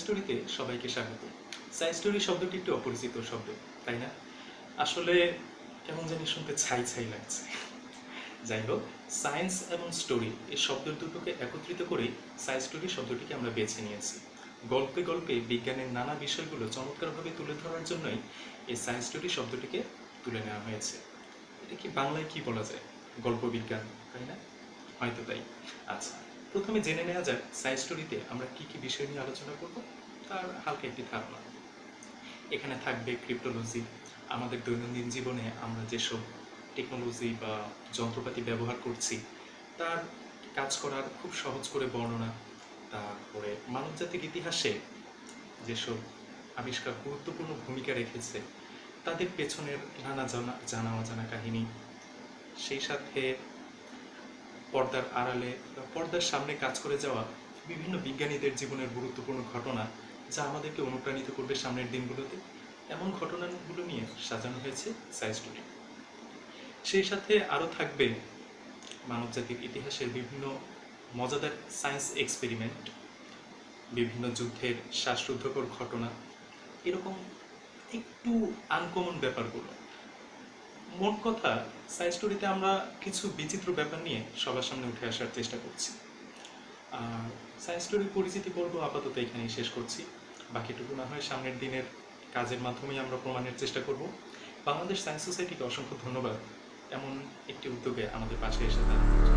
স্টোরিতে সবাইকে স্বাগত। সায়েন্স স্টোরি শব্দটি একটু অপরিচিত শব্দ, তাই না? আসলে কেমন জানি শুনতে ছাই ছাই লাগছে। যাই হোক, সায়েন্স এবং স্টোরি এই শব্দ দুটোকে একত্রিত করেই সায়েন্স স্টোরি শব্দটিকে আমরা বেছে নিয়েছি। গল্পে গল্পে বিজ্ঞানের নানা বিষয়গুলো চমৎকারভাবে তুলে ধরার জন্যই এই সায়েন্স স্টোরি শব্দটিকে তুলে নেওয়া হয়েছে। এটা কি বাংলায় কি বলা যায়? গল্প বিজ্ঞান, তাই না? হয়তো তাই। আচ্ছা, প্রথমে জেনে নেওয়া যাক সায়েন্স স্টোরিতে আমরা কি কি বিষয় নিয়ে আলোচনা করব তার হালকা একটি ধারণা। এখানে থাকবে ক্রিপ্টোলজি, আমাদের দৈনন্দিন জীবনে আমরা যেসব টেকনোলজি বা যন্ত্রপাতি ব্যবহার করছি তার কাজ করার খুব সহজ করে বর্ণনা। তারপরে মানবজাতির ইতিহাসে যেসব আবিষ্কার গুরুত্বপূর্ণ ভূমিকা রেখেছে তাদের পেছনের নানা জানা অজানা কাহিনী, সেই সাথে পর্দার আড়ালে বা পর্দার সামনে কাজ করে যাওয়া বিভিন্ন বিজ্ঞানীদের জীবনের গুরুত্বপূর্ণ ঘটনা যা আমাদেরকে অনুপ্রাণিত করবে সামনের দিনগুলোতে। এমন ঘটনাগুলো নিয়ে সাজানো হয়েছে সায়েন্স স্টোরি। সেই সাথে আরও থাকবে মানবজাতির ইতিহাসের বিভিন্ন মজাদার সায়েন্স এক্সপেরিমেন্ট, বিভিন্ন যুদ্ধের শ্বাসরুদ্ধকর ঘটনা, এরকম একটু আনকমন ব্যাপারগুলো। মোট কথা, সায়েন্স স্টোরিতে আমরা কিছু বিচিত্র ব্যাপার নিয়ে সবার সামনে উঠে আসার চেষ্টা করছি। আর সায়েন্স স্টোরির পরিচিতি পর্ব আপাতত এখানেই শেষ করছি। বাকিটুকু না হয় সামনের দিনের কাজের মাধ্যমেই আমরা প্রমাণের চেষ্টা করব। বাংলাদেশ সায়েন্স সোসাইটিকে অসংখ্য ধন্যবাদ এমন একটি উদ্যোগে আমাদের পাশে এসে তারা